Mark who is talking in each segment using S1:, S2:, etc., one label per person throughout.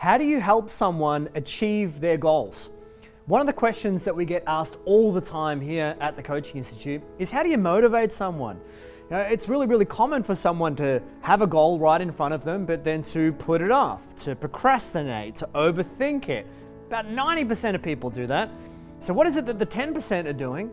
S1: How do you help someone achieve their goals? One of the questions that we get asked all the time here at the Coaching Institute is, how do you motivate someone? You know, it's really common for someone to have a goal right in front of them, but then to put it off, to procrastinate, to overthink it. About 90% of people do that. So what is it that the 10% are doing?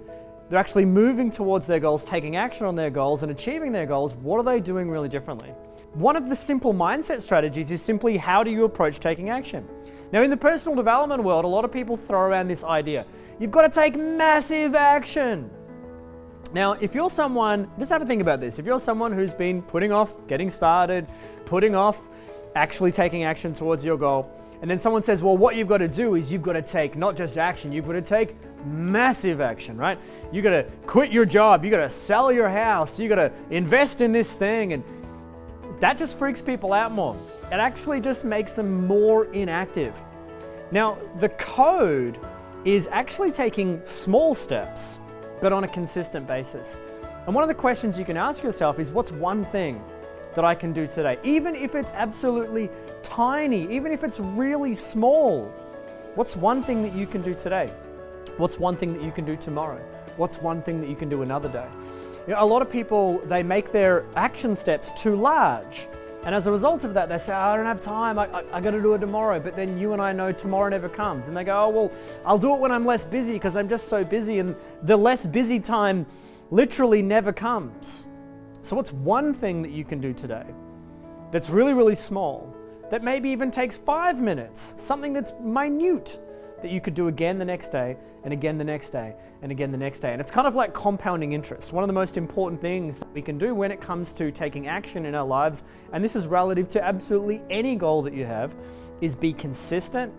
S1: They're actually moving towards their goals, taking action on their goals and achieving their goals. What are they doing really differently? One of the simple mindset strategies is simply, how do you approach taking action? Now, in the personal development world, a lot of people throw around this idea. You've got to take massive action. Now, if you're someone, just have a think about this. If you're someone who's been putting off getting started, putting off actually taking action towards your goal, and then someone says, well, what you've got to do is you've got to take not just action, you've got to take massive action, right? You've got to quit your job, you've got to sell your house, you've got to invest in this thing, and that just freaks people out more. It actually just makes them more inactive. Now, the code is actually taking small steps, but on a consistent basis. And one of the questions you can ask yourself is, what's one thing that I can do today? Even if it's absolutely tiny, even if it's really small, what's one thing that you can do today? What's one thing that you can do tomorrow? What's one thing that you can do another day? You know, a lot of people, they make their action steps too large. And as a result of that, they say, I don't have time, I got to do it tomorrow. But then you and I know tomorrow never comes. And they go, oh, well, I'll do it when I'm less busy because I'm just so busy. And the less busy time literally never comes. So what's one thing that you can do today that's really small, that maybe even takes 5 minutes, something that's minute, that you could do again the next day, and again the next day, and again the next day. And it's kind of like compounding interest. One of the most important things that we can do when it comes to taking action in our lives, and this is relative to absolutely any goal that you have, is be consistent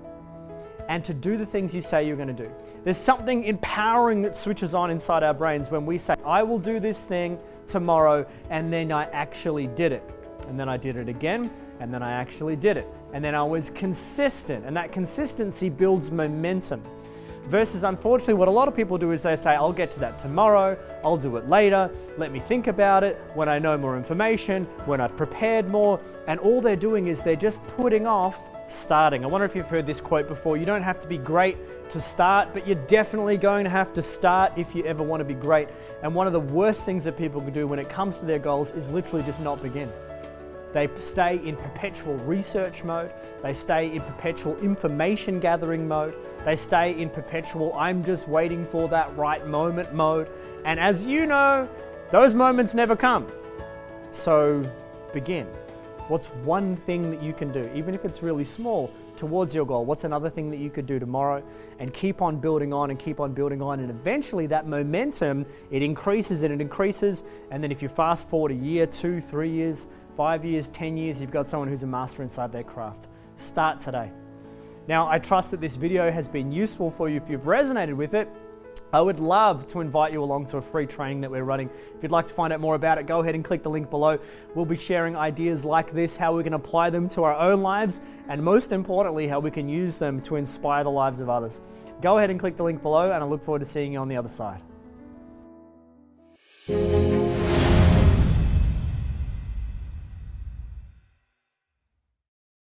S1: and to do the things you say you're going to do. There's something empowering that switches on inside our brains when we say, I will do this thing tomorrow, and then I actually did it. And then I did it again, and then I actually did it. And then I was consistent, and that consistency builds momentum. Versus, unfortunately, what a lot of people do is they say, I'll get to that tomorrow, I'll do it later, let me think about it, when I know more information, when I've prepared more, and all they're doing is they're just putting off starting. I wonder if you've heard this quote before. You don't have to be great to start, but you're definitely going to have to start if you ever want to be great. And one of the worst things that people can do when it comes to their goals is literally just not begin. They stay in perpetual research mode. They stay in perpetual information gathering mode. They stay in perpetual, I'm just waiting for that right moment mode. And as you know, those moments never come. So begin. What's one thing that you can do, even if it's really small, towards your goal? What's another thing that you could do tomorrow? And keep on building on and keep on building on. And eventually that momentum, it increases and it increases. And then if you fast forward a year, 2, 3 years, 5 years, 10 years, you've got someone who's a master inside their craft. Start today. Now, I trust that this video has been useful for you. If you've resonated with it, I would love to invite you along to a free training that we're running. If you'd like to find out more about it, go ahead and click the link below. We'll be sharing ideas like this, how we can apply them to our own lives, and most importantly, how we can use them to inspire the lives of others. Go ahead and click the link below, and I look forward to seeing you on the other side.